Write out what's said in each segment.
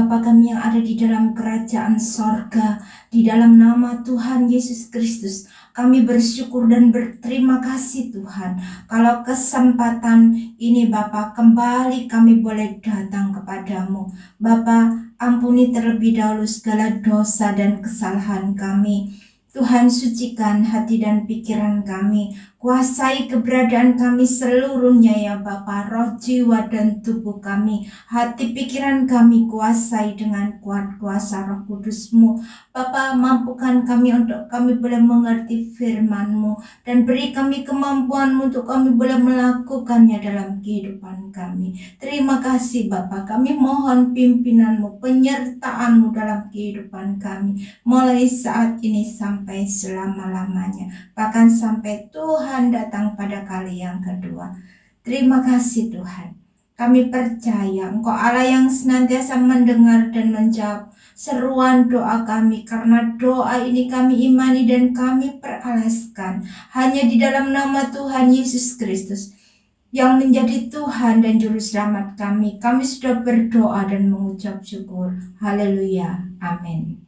Bapa kami yang ada di dalam kerajaan sorga, di dalam nama Tuhan Yesus Kristus, kami bersyukur dan berterima kasih Tuhan. Kalau kesempatan ini Bapa, kembali kami boleh datang kepadamu. Bapa, ampuni terlebih dahulu segala dosa dan kesalahan kami. Tuhan, sucikan hati dan pikiran kami. Kuasai keberadaan kami seluruhnya ya Bapa, roh, jiwa, dan tubuh kami. Hati pikiran kami kuasai dengan kuat kuasa Roh Kudus-Mu. Bapa, mampukan kami untuk kami boleh mengerti firman-Mu. Dan beri kami kemampuan-Mu untuk kami boleh melakukannya dalam kehidupan kami. Terima kasih Bapa, kami mohon pimpinan-Mu, penyertaan-Mu dalam kehidupan kami. Mulai saat ini sampai selama-lamanya. Bahkan sampai Tuhan datang pada kali yang kedua. Terima kasih Tuhan. Kami percaya Engkau Allah yang senantiasa mendengar dan menjawab seruan doa kami. Karena doa ini kami imani dan kami peralaskan hanya di dalam nama Tuhan Yesus Kristus yang menjadi Tuhan dan Juru Selamat kami. Kami sudah berdoa dan mengucap syukur. Haleluya. Amin.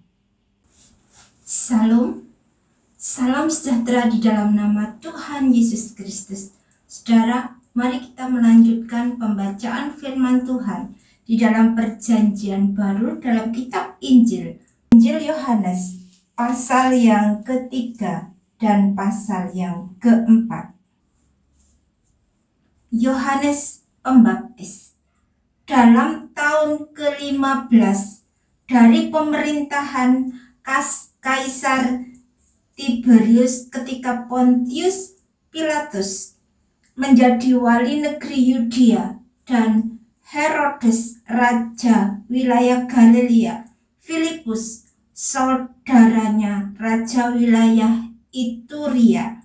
Salam. Salam sejahtera di dalam nama Tuhan Yesus Kristus. Saudara, mari kita melanjutkan pembacaan firman Tuhan di dalam perjanjian baru dalam kitab Injil Yohanes pasal yang ketiga dan pasal yang keempat. Yohanes Pembaptis. Dalam tahun ke-15 dari pemerintahan Kaisar Tiberius ketika Pontius Pilatus menjadi wali negeri Yudea dan Herodes raja wilayah Galilea, Filipus saudaranya raja wilayah Ituria,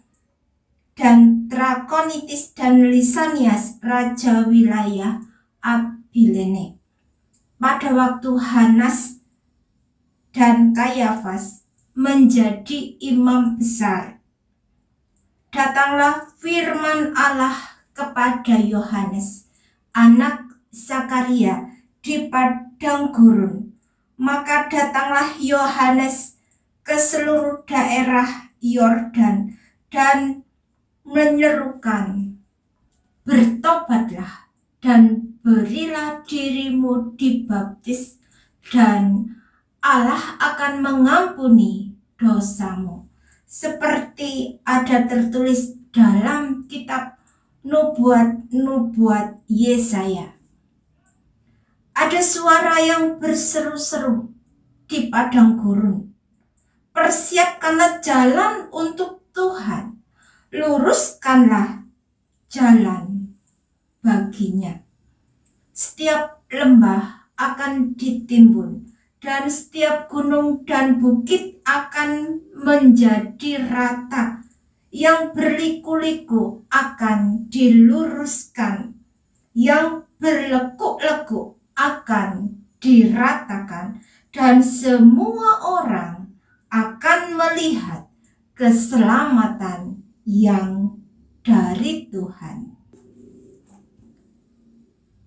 dan Trakonitis dan Lisanias raja wilayah Abilene. Pada waktu Hanas dan Kayafas menjadi imam besar, datanglah firman Allah kepada Yohanes, anak Zakaria, di padang gurun. Maka datanglah Yohanes ke seluruh daerah Yordan dan menyerukan, bertobatlah dan berilah dirimu dibaptis, dan Allah akan mengampuni dosamu, seperti ada tertulis dalam kitab nubuat Yesaya. Ada suara yang berseru-seru di padang gurun, persiapkanlah jalan untuk Tuhan, luruskanlah jalan baginya. Setiap lembah akan ditimbun, dan setiap gunung dan bukit akan menjadi rata. Yang berliku-liku akan diluruskan, yang berlekuk-lekuk akan diratakan, dan semua orang akan melihat keselamatan yang dari Tuhan.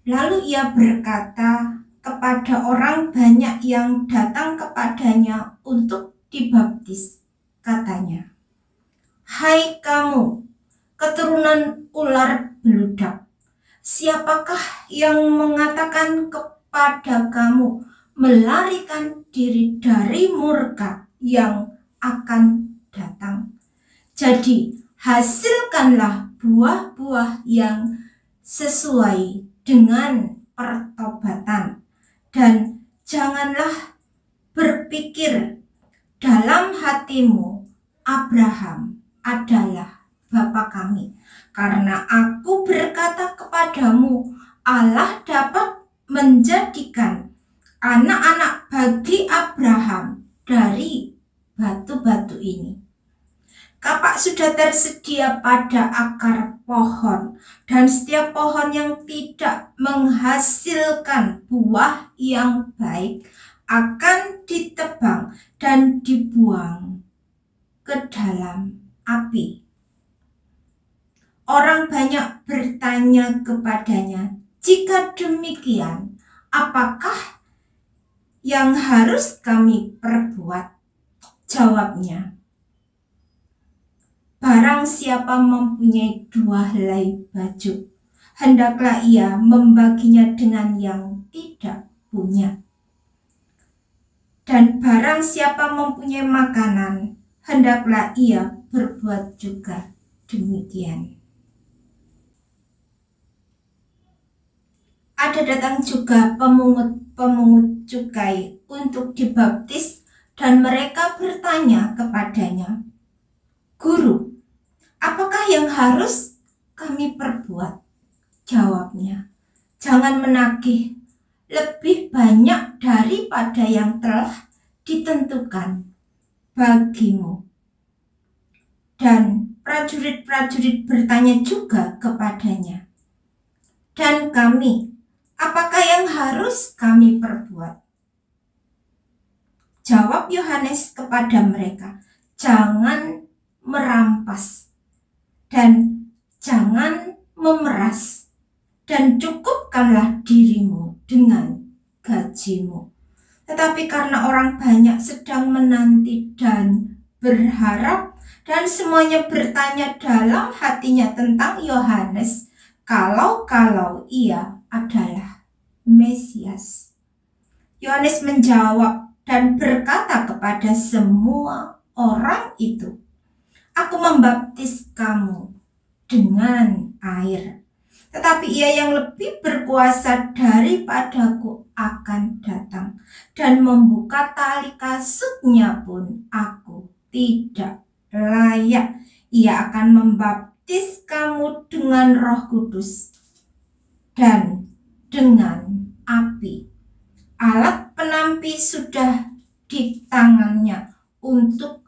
Lalu ia berkata kepada orang banyak yang datang kepadanya untuk dibaptis, katanya, "Hai kamu, keturunan ular beludak, siapakah yang mengatakan kepada kamu melarikan diri dari murka yang akan datang? Jadi hasilkanlah buah-buah yang sesuai dengan pertobatan. Dan janganlah berpikir dalam hatimu, Abraham adalah bapa kami. Karena aku berkata kepadamu, Allah dapat menjadikan anak-anak bagi Abraham dari batu-batu ini. Kapak sudah tersedia pada akar pohon, dan setiap pohon yang tidak menghasilkan buah yang baik akan ditebang dan dibuang ke dalam api." Orang banyak bertanya kepadanya, "Jika demikian, apakah yang harus kami perbuat? Jawabnya, barang siapa mempunyai 2 helai baju, hendaklah ia membaginya dengan yang tidak punya. Dan barang siapa mempunyai makanan, hendaklah ia berbuat juga demikian. Ada datang juga pemungut cukai untuk dibaptis, dan mereka bertanya kepadanya, Guru, apakah yang harus kami perbuat? Jawabnya, jangan menagih lebih banyak daripada yang telah ditentukan bagimu. Dan prajurit-prajurit bertanya juga kepadanya, dan kami, apakah yang harus kami perbuat? Jawab Yohanes kepada mereka, jangan merampas dan jangan memeras, dan cukupkanlah dirimu dengan gajimu. Tetapi karena orang banyak sedang menanti dan berharap, dan semuanya bertanya dalam hatinya tentang Yohanes, kalau ia adalah Mesias. Yohanes menjawab dan berkata kepada semua orang itu, aku membaptis kamu dengan air, tetapi ia yang lebih berkuasa daripadaku akan datang, dan membuka tali kasutnya pun aku tidak layak. Ia akan membaptis kamu dengan Roh Kudus dan dengan api. Alat penampi sudah di tangannya untuk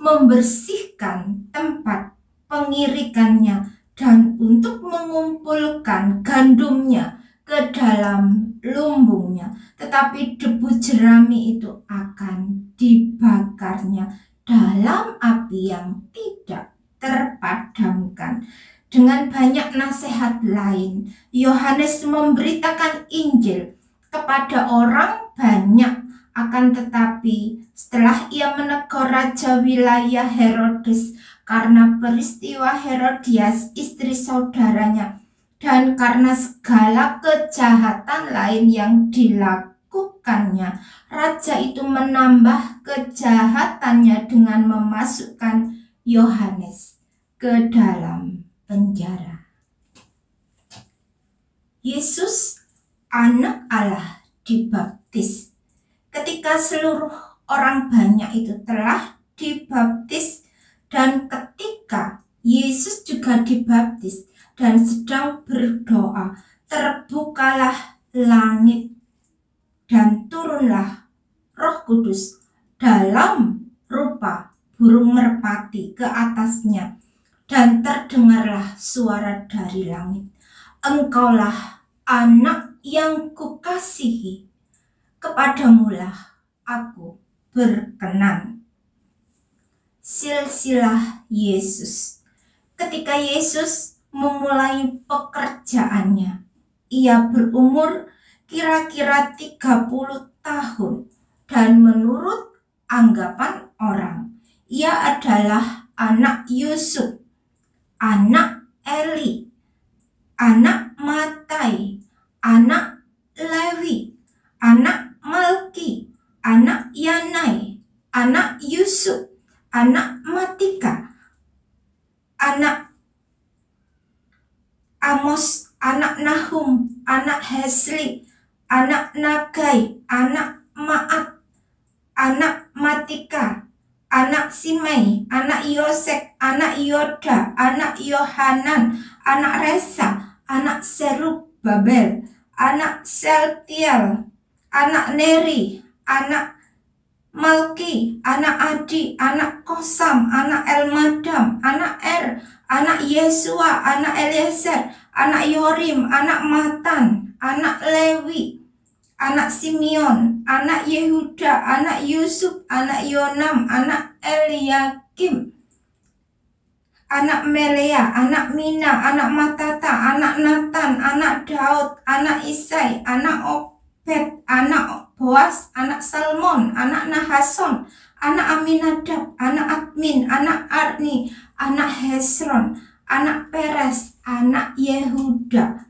membersihkan tempat pengirikannya dan untuk mengumpulkan gandumnya ke dalam lumbungnya. Tetapi debu jerami itu akan dibakarnya dalam api yang tidak terpadamkan. Dengan banyak nasihat lain, Yohanes memberitakan Injil kepada orang banyak. Akan tetapi setelah ia menegur raja wilayah Herodes karena peristiwa Herodias istri saudaranya, dan karena segala kejahatan lain yang dilakukannya, raja itu menambah kejahatannya dengan memasukkan Yohanes ke dalam penjara. Yesus, anak Allah, dibaptis. Ketika seluruh orang banyak itu telah dibaptis, dan ketika Yesus juga dibaptis dan sedang berdoa, terbukalah langit dan turunlah Roh Kudus dalam rupa burung merpati ke atasnya, dan terdengarlah suara dari langit, engkaulah anak yang kukasihi, kepadamulah aku berkenan. Silsilah Yesus. Ketika Yesus memulai pekerjaannya, ia berumur kira-kira 30 tahun, dan menurut anggapan orang, ia adalah anak Yusuf, anak Eli, anak Matai, anak Lewi, anak Malki, anak Yanai, anak Yusuf, anak Matika, anak Amos, anak Nahum, anak Hesli, anak Nagai, anak Maat, anak Matika, anak Simei, anak Yosek, anak Yoda, anak Yohanan, anak Resa, anak Serubabel, anak Seltiel, anak Neri, anak Malki, anak Adi, anak Kosam, anak Elmadam, anak anak Yesua, anak Eliezer, anak Yorim, anak Matan, anak Lewi, anak Simeon, anak Yehuda, anak Yusuf, anak Yonam, anak Eliakim, anak Melea, anak Mina, anak Matata, anak Natan, anak Daud, anak Isai, anak Obed, anak Boas, anak Salmon, anak Nahason, anak Aminadab, anak Admin, anak Arni, anak Hesron, anak Peres, anak Yehuda,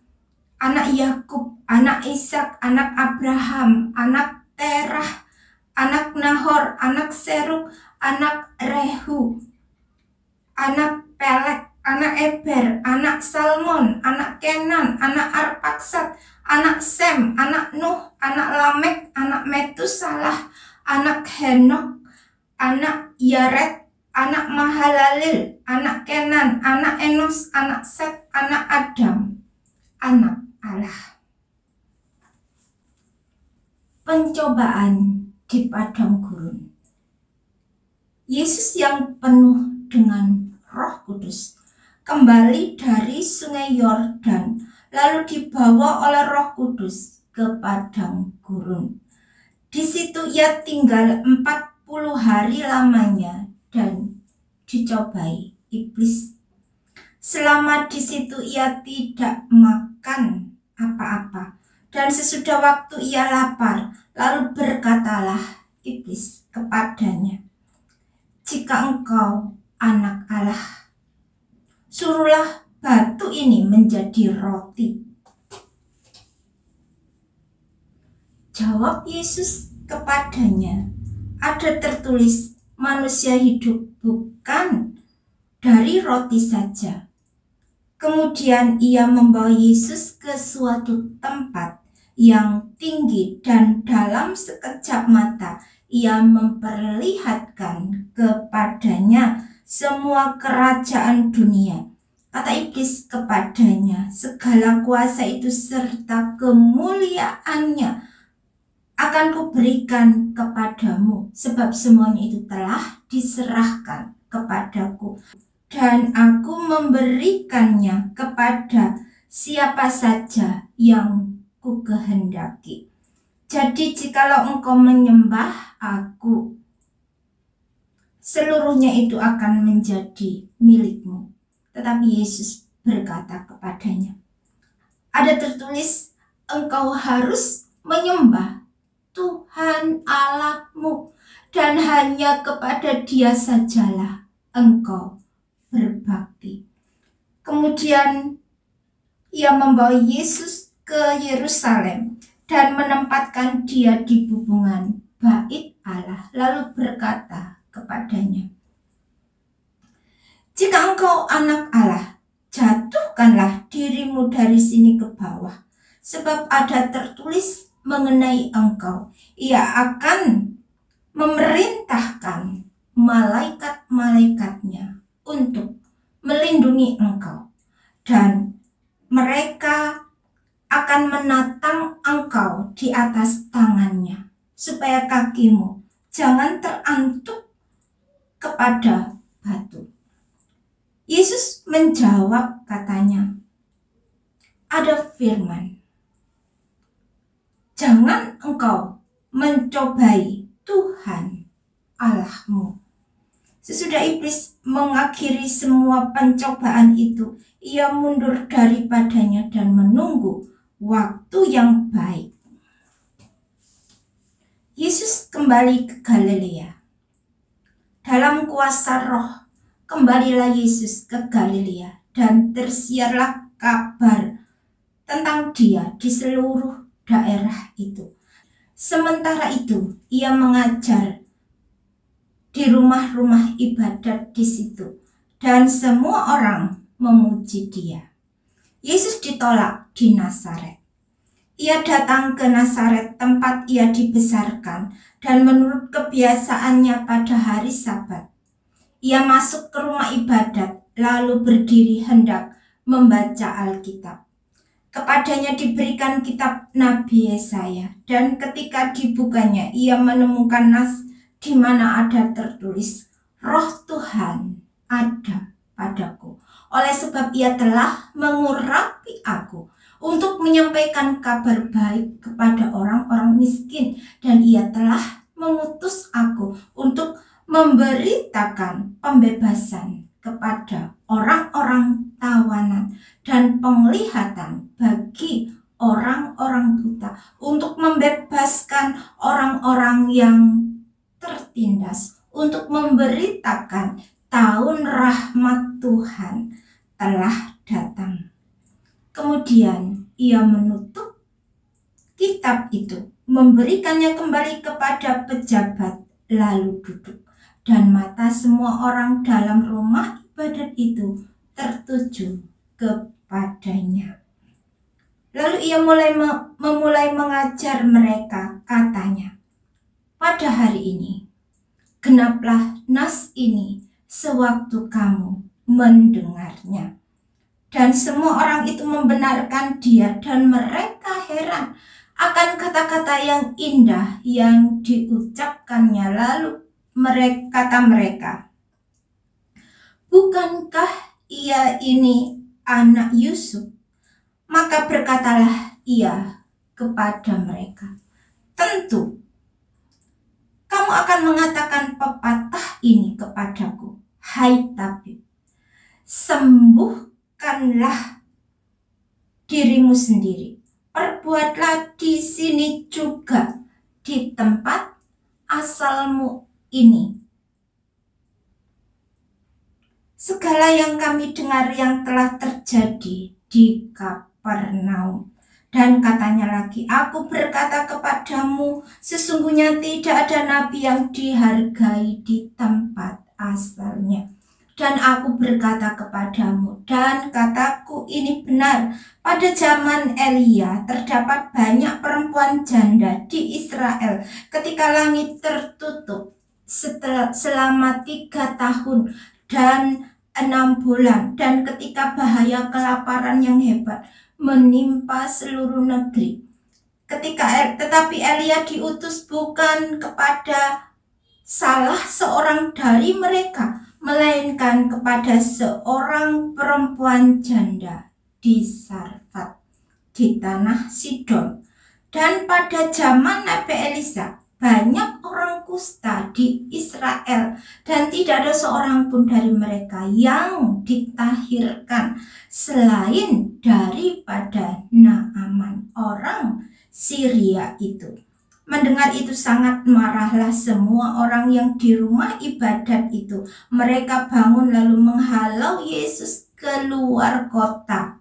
anak Yakub, anak Ishak, anak Abraham, anak Terah, anak Nahor, anak Serug, anak Rehu, anak Pelek, anak Eber, anak Salmon, anak Kenan, anak Arpaksad, anak Sem, anak Nuh, anak Lamek, anak Metusalah, anak Henok, anak Yared, anak Mahalalil, anak Kenan, anak Enos, anak Set, anak Adam, anak Allah. Pencobaan di padang gurun. Yesus yang penuh dengan Roh Kudus kembali dari sungai Yordan, lalu dibawa oleh Roh Kudus ke padang gurun. Di situ ia tinggal 40 hari lamanya dan dicobai iblis. Selama di situ ia tidak makan apa-apa, dan sesudah waktu ia lapar, lalu berkatalah iblis kepadanya, "Jika engkau anak Allah, suruhlah batu ini menjadi roti." Jawab Yesus kepadanya, "Ada tertulis, manusia hidup bukan dari roti saja." Kemudian ia membawa Yesus ke suatu tempat yang tinggi, dan dalam sekejap mata ia memperlihatkan kepadanya semua kerajaan dunia. Kata iblis kepadanya, "Segala kuasa itu serta kemuliaannya akan kuberikan kepadamu, sebab semuanya itu telah diserahkan kepadaku, dan aku memberikannya kepada siapa saja yang ku kehendaki. Jadi jikalau engkau menyembah aku, seluruhnya itu akan menjadi milikmu." Tetapi Yesus berkata kepadanya, "Ada tertulis, engkau harus menyembah Tuhan Allahmu, dan hanya kepada Dia sajalah engkau berbakti." Kemudian ia membawa Yesus ke Yerusalem dan menempatkan Dia di bubungan bait Allah, lalu berkata kepadanya, "Jika engkau anak Allah, jatuhkanlah dirimu dari sini ke bawah, sebab ada tertulis mengenai engkau, Ia akan memerintahkan malaikat-malaikatnya untuk melindungi engkau, dan mereka akan menatang engkau di atas tangannya, supaya kakimu jangan terantuk kepada batu." Yesus menjawab katanya, "Ada firman, jangan engkau mencobai Tuhan Allahmu." Sesudah iblis mengakhiri semua pencobaan itu, ia mundur daripadanya dan menunggu waktu yang baik. Yesus kembali ke Galilea. Dalam kuasa Roh, kembalilah Yesus ke Galilea, dan tersiarlah kabar tentang Dia di seluruh daerah itu. Sementara itu, ia mengajar di rumah-rumah ibadat di situ, dan semua orang memuji Dia. Yesus ditolak di Nazaret. Ia datang ke Nazaret, tempat ia dibesarkan, dan menurut kebiasaannya pada hari Sabat, ia masuk ke rumah ibadat, lalu berdiri hendak membaca Alkitab. Kepadanya diberikan kitab Nabi Yesaya, dan ketika dibukanya ia menemukan nas di mana ada tertulis, "Roh Tuhan ada padaku, oleh sebab ia telah mengurapi aku untuk menyampaikan kabar baik kepada orang-orang miskin, dan ia telah mengutus aku untuk memberitakan pembebasan kepada orang-orang tawanan dan penglihatan bagi orang-orang buta, untuk membebaskan orang-orang yang tertindas, untuk memberitakan tahun rahmat Tuhan telah datang. Kemudian ia menutup kitab itu, memberikannya kembali kepada pejabat, lalu duduk. Dan mata semua orang dalam rumah ibadat itu tertuju kepadanya. Lalu ia memulai mengajar mereka, katanya, pada hari ini genaplah nas ini sewaktu kamu mendengarnya. Dan semua orang itu membenarkan dia, dan mereka heran akan kata-kata yang indah yang diucapkannya. Lalu kata mereka, bukankah ia ini anak Yusuf? Maka berkatalah ia kepada mereka, tentu kamu akan mengatakan pepatah ini kepadaku, hai tabib, sembuhkanlah dirimu sendiri. Perbuatlah di sini juga, di tempat asalmu ini. Segala yang kami dengar yang telah terjadi di Kapernaum. Dan katanya lagi, aku berkata kepadamu, sesungguhnya tidak ada nabi yang dihargai di tempat asalnya. Dan aku berkata kepadamu, dan kataku ini benar, pada zaman Elia terdapat banyak perempuan janda di Israel ketika langit tertutup selama 3 tahun dan 6 bulan, dan ketika bahaya kelaparan yang hebat menimpa seluruh negeri. Tetapi Elia diutus bukan kepada salah seorang dari mereka, melainkan kepada seorang perempuan janda di Sarfat, di tanah Sidon. Dan pada zaman Nabi Elisa, banyak orang kusta di Israel, dan tidak ada seorang pun dari mereka yang ditahirkan selain daripada Naaman, orang Syria itu. Mendengar itu sangat marahlah semua orang yang di rumah ibadat itu. Mereka bangun lalu menghalau Yesus keluar kota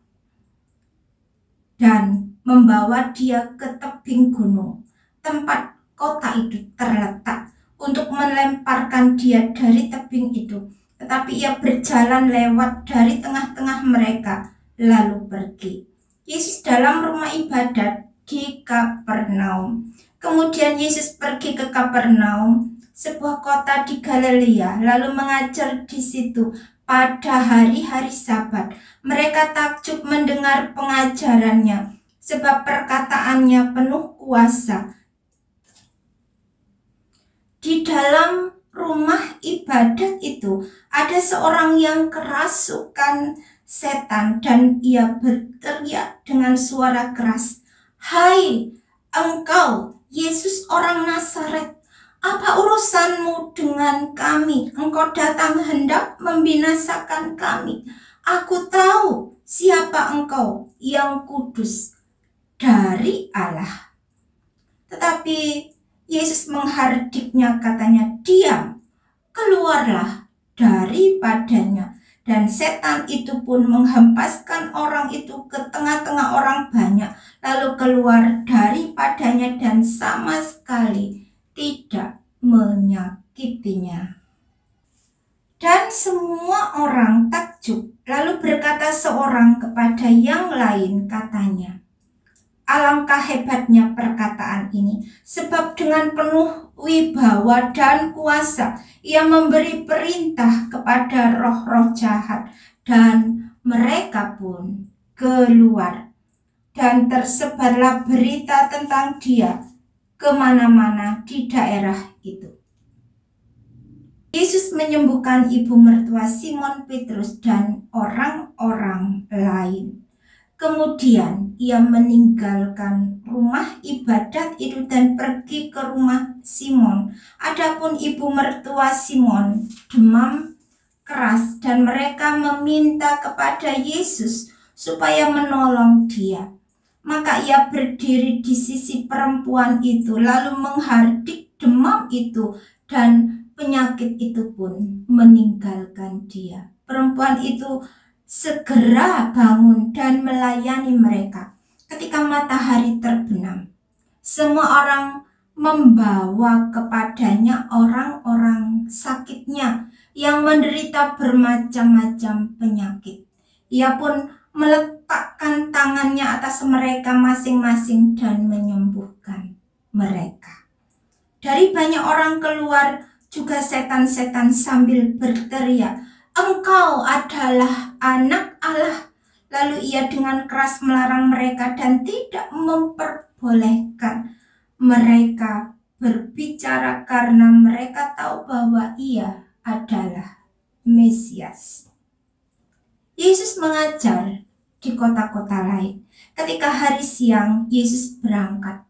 dan membawa dia ke tebing gunung, tempat kota itu terletak, untuk melemparkan dia dari tebing itu. Tetapi ia berjalan lewat dari tengah-tengah mereka, lalu pergi. Yesus dalam rumah ibadat di Kapernaum. Kemudian Yesus pergi ke Kapernaum, sebuah kota di Galilea, lalu mengajar di situ pada hari-hari Sabat. Mereka takjub mendengar pengajarannya, sebab perkataannya penuh kuasa. Di dalam rumah ibadat itu ada seorang yang kerasukan setan, dan ia berteriak dengan suara keras, hai engkau Yesus orang Nazaret, apa urusanmu dengan kami? Engkau datang hendak membinasakan kami. Aku tahu siapa engkau, yang kudus dari Allah. Tetapi Yesus menghardiknya, katanya, diam, keluarlah daripadanya. Dan setan itu pun menghempaskan orang itu ke tengah-tengah orang banyak, lalu keluar daripadanya dan sama sekali tidak menyakitinya. Dan semua orang takjub, lalu berkata seorang kepada yang lain, katanya, alangkah hebatnya perkataan ini, sebab dengan penuh wibawa dan kuasa ia memberi perintah kepada roh-roh jahat, dan mereka pun keluar. Dan tersebarlah berita tentang dia kemana-mana di daerah itu. Yesus menyembuhkan ibu mertua Simon Petrus dan orang-orang lain. Kemudian ia meninggalkan rumah ibadat itu dan pergi ke rumah Simon. Adapun ibu mertua Simon demam keras, dan mereka meminta kepada Yesus supaya menolong dia. Maka ia berdiri di sisi perempuan itu, lalu menghardik demam itu, dan penyakit itu pun meninggalkan dia. Perempuan itu segera bangun dan melayani mereka. Ketika matahari terbenam, semua orang membawa kepadanya orang-orang sakitnya yang menderita bermacam-macam penyakit. Ia pun meletakkan tangannya atas mereka masing-masing dan menyembuhkan mereka. Dari banyak orang keluar juga setan-setan sambil berteriak, "Engkau adalah Anak Allah." Lalu ia dengan keras melarang mereka dan tidak memperbolehkan mereka berbicara karena mereka tahu bahwa ia adalah Mesias. Yesus mengajar di kota-kota lain. Ketika hari siang, Yesus berangkat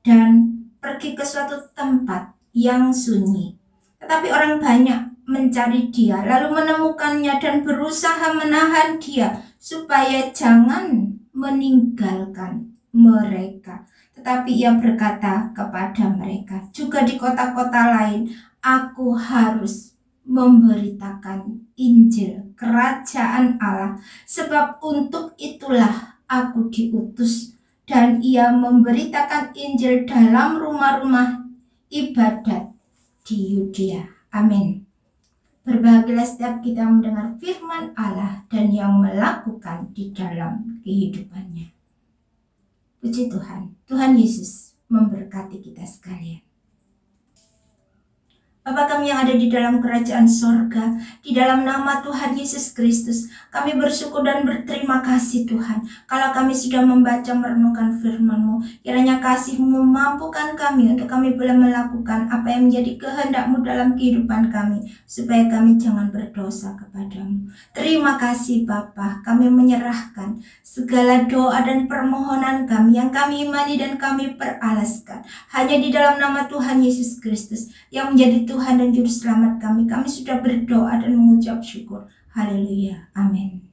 dan pergi ke suatu tempat yang sunyi. Tetapi orang banyak mencari dia, lalu menemukannya dan berusaha menahan dia supaya jangan meninggalkan mereka. Tetapi ia berkata kepada mereka, juga di kota-kota lain, aku harus memberitakan Injil Kerajaan Allah, sebab untuk itulah aku diutus. Dan ia memberitakan Injil dalam rumah-rumah ibadat di Yudea. Amin. Berbahagialah setiap kita mendengar firman Allah dan yang melakukan di dalam kehidupannya. Puji Tuhan. Tuhan Yesus memberkati kita sekalian. Bapa kami yang ada di dalam kerajaan sorga, di dalam nama Tuhan Yesus Kristus, kami bersyukur dan berterima kasih Tuhan. Kalau kami sudah membaca merenungkan firman-Mu, kiranya kasih-Mu memampukan kami untuk kami boleh melakukan apa yang menjadi kehendak-Mu dalam kehidupan kami, supaya kami jangan berdosa kepadamu. Terima kasih Bapa, kami menyerahkan segala doa dan permohonan kami yang kami imani dan kami peralaskan hanya di dalam nama Tuhan Yesus Kristus yang menjadi Tuhan dan Juru Selamat kami. Kami sudah berdoa dan mengucap syukur. Haleluya. Amin.